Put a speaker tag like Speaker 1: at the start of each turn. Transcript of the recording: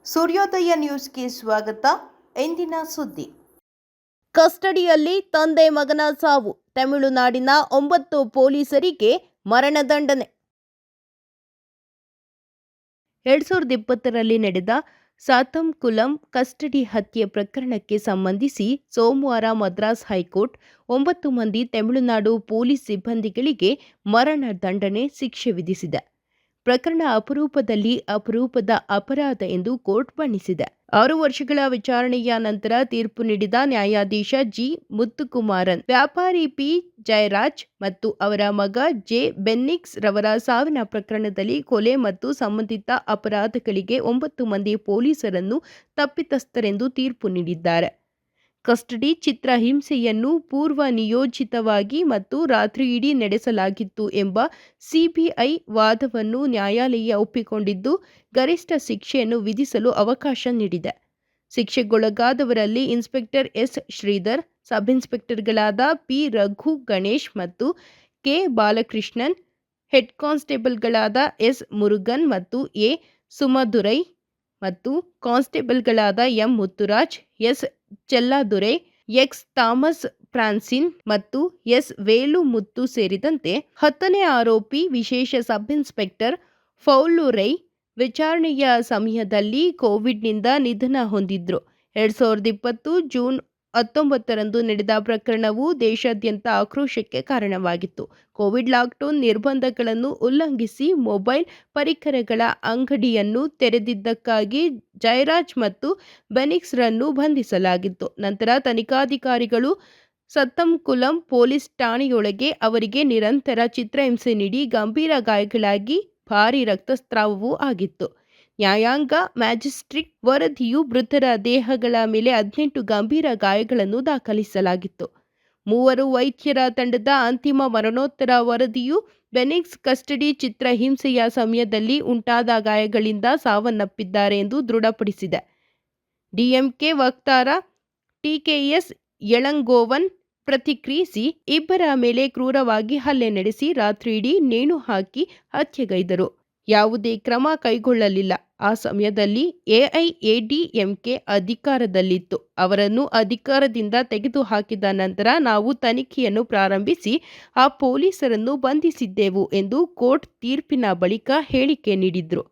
Speaker 1: ಸೂರ್ಯೋದಯ ನ್ಯೂಸ್ಗೆ ಸ್ವಾಗತ. ಎಂದಿನ ಸುದ್ದಿ. ಕಸ್ಟಡಿಯಲ್ಲಿ ತಂದೆ ಮಗನ ಸಾವು. ತಮಿಳುನಾಡಿನ 9 ಪೊಲೀಸರಿಗೆ ಮರಣದಂಡನೆ. 2020ರಲ್ಲಿ ನಡೆದ ಸಾತಂಕುಲಂ ಕಸ್ಟಡಿ ಹತ್ಯೆ ಪ್ರಕರಣಕ್ಕೆ ಸಂಬಂಧಿಸಿ ಸೋಮವಾರ ಮದ್ರಾಸ್ ಹೈಕೋರ್ಟ್ 9 ಮಂದಿ ತಮಿಳುನಾಡು ಪೊಲೀಸ್ ಸಿಬ್ಬಂದಿಗಳಿಗೆ ಮರಣದಂಡನೆ ಶಿಕ್ಷೆ ವಿಧಿಸಿದೆ. ಪ್ರಕರಣ ಅಪರೂಪದಲ್ಲಿ ಅಪರೂಪದ ಅಪರಾಧ ಎಂದು ಕೋರ್ಟ್ ಬಣ್ಣಿಸಿದೆ. 6 ವರ್ಷಗಳ ವಿಚಾರಣೆಯ ನಂತರ ತೀರ್ಪು ನೀಡಿದ ನ್ಯಾಯಾಧೀಶ ಜಿ. ಮುತ್ತುಕುಮಾರನ್, ವ್ಯಾಪಾರಿ ಪಿ. ಜಯರಾಜ್ ಮತ್ತು ಅವರ ಮಗ ಜೆ. ಬೆನ್ನಿಕ್ಸ್ ರವರ ಸಾವಿನ ಪ್ರಕರಣದಲ್ಲಿ ಕೊಲೆ ಮತ್ತು ಸಂಬಂಧಿತ ಅಪರಾಧಗಳಿಗೆ 9 ಮಂದಿ ಪೊಲೀಸರನ್ನು ತಪ್ಪಿತಸ್ಥರೆಂದು ತೀರ್ಪು ನೀಡಿದ್ದಾರೆ. ಕಸ್ಟಡಿ ಚಿತ್ರಹಿಂಸೆಯನ್ನು ಪೂರ್ವ ನಿಯೋಜಿತವಾಗಿ ಮತ್ತು ರಾತ್ರಿಯಿಡೀ ನಡೆಸಲಾಗಿತ್ತು ಎಂಬ ಸಿಬಿಐ ವಾದವನ್ನು ನ್ಯಾಯಾಲಯ ಒಪ್ಪಿಕೊಂಡಿದ್ದು, ಗರಿಷ್ಠ ಶಿಕ್ಷೆಯನ್ನು ವಿಧಿಸಲು ಅವಕಾಶ ನೀಡಿದೆ. ಶಿಕ್ಷೆಗೊಳಗಾದವರಲ್ಲಿ ಇನ್ಸ್ಪೆಕ್ಟರ್ ಎಸ್. ಶ್ರೀಧರ್, ಸಬ್ ಇನ್ಸ್ಪೆಕ್ಟರ್ಗಳಾದ ಪಿ. ರಘು ಗಣೇಶ್ ಮತ್ತು ಕೆ. ಬಾಲಕೃಷ್ಣನ್, ಹೆಡ್ ಕಾನ್ಸ್ಟೇಬಲ್ಗಳಾದ ಎಸ್. ಮುರುಗನ್ ಮತ್ತು ಎ. ಸುಮದುರೈ ಮತ್ತು ಕಾನ್ಸ್ಟೇಬಲ್ಗಳಾದ M. Muthuraj, S. Chelladurai, X. Thomas Francine ಮತ್ತು ಎಸ್. ವೇಲುಮುತ್ತು ಸೇರಿದಂತೆ 10ನೇ ಆರೋಪಿ ವಿಶೇಷ ಸಬ್ ಇನ್ಸ್ಪೆಕ್ಟರ್ ಫೌಲುರೈ ವಿಚಾರಣೆಯ ಸಮಯದಲ್ಲಿ ಕೋವಿಡ್ನಿಂದ ನಿಧನ ಹೊಂದಿದ್ರು. 2020 ಜೂನ್ 19ರಂದು ನಡೆದ ಪ್ರಕರಣವು ದೇಶಾದ್ಯಂತ ಆಕ್ರೋಶಕ್ಕೆ ಕಾರಣವಾಗಿತ್ತು. ಕೋವಿಡ್ ಲಾಕ್ಡೌನ್ ನಿರ್ಬಂಧಗಳನ್ನು ಉಲ್ಲಂಘಿಸಿ ಮೊಬೈಲ್ ಪರಿಕರಗಳ ಅಂಗಡಿಯನ್ನು ತೆರೆದಿದ್ದಕ್ಕಾಗಿ ಜಯರಾಜ್ ಮತ್ತು ಬೆನಿಕ್ಸ್ರನ್ನು ಬಂಧಿಸಲಾಗಿತ್ತು. ನಂತರ ತನಿಖಾಧಿಕಾರಿಗಳು ಸತ್ತಂಕುಲಂ ಪೊಲೀಸ್ ಠಾಣೆಯೊಳಗೆ ಅವರಿಗೆ ನಿರಂತರ ಚಿತ್ರಹಿಂಸೆ ನೀಡಿ ಗಂಭೀರ ಗಾಯಗಳಾಗಿ ಭಾರೀ ರಕ್ತಸ್ರಾವವೂ ಆಗಿತ್ತು. ನ್ಯಾಯಾಂಗ ಮ್ಯಾಜಿಸ್ಟ್ರೇಟ್ ವರದಿಯು ಮೃತರ ದೇಹಗಳ ಮೇಲೆ 18 ಗಂಭೀರ ಗಾಯಗಳನ್ನು ದಾಖಲಿಸಲಾಗಿತ್ತು. 3 ವೈದ್ಯರ ತಂಡದ ಅಂತಿಮ ಮರಣೋತ್ತರ ವರದಿಯು ಬೆನಿಕ್ಸ್ ಕಸ್ಟಡಿ ಚಿತ್ರಹಿಂಸೆಯ ಸಮಯದಲ್ಲಿ ಉಂಟಾದ ಗಾಯಗಳಿಂದ ಸಾವನ್ನಪ್ಪಿದ್ದಾರೆ ಎಂದು ದೃಢಪಡಿಸಿದೆ. ಡಿಎಂಕೆ ವಕ್ತಾರ ಟಿಕೆಎಸ್ ಎಳಂಗೋವನ್ ಪ್ರತಿಕ್ರಿಯಿಸಿ, ಇಬ್ಬರ ಮೇಲೆ ಕ್ರೂರವಾಗಿ ಹಲ್ಲೆ ನಡೆಸಿ ರಾತ್ರಿಯಿಡೀ ನೇಣು ಹಾಕಿ ಹತ್ಯೆಗೈದರು. ಯಾವುದೇ ಕ್ರಮ ಕೈಗೊಳ್ಳಲಿಲ್ಲ. ಆ ಸಮಯದಲ್ಲಿ ಎಐಎಡಿಎಂಕೆ ಅಧಿಕಾರದಲ್ಲಿತ್ತು. ಅವರನ್ನು ಅಧಿಕಾರದಿಂದ ತೆಗೆದುಹಾಕಿದ ನಂತರ ನಾವು ತನಿಖೆಯನ್ನು ಪ್ರಾರಂಭಿಸಿ ಆ ಪೊಲೀಸರನ್ನು ಬಂಧಿಸಿದ್ದೆವು ಎಂದು ಕೋರ್ಟ್ ತೀರ್ಪಿನ ಬಳಿಕ ಹೇಳಿಕೆ ನೀಡಿದ್ರು.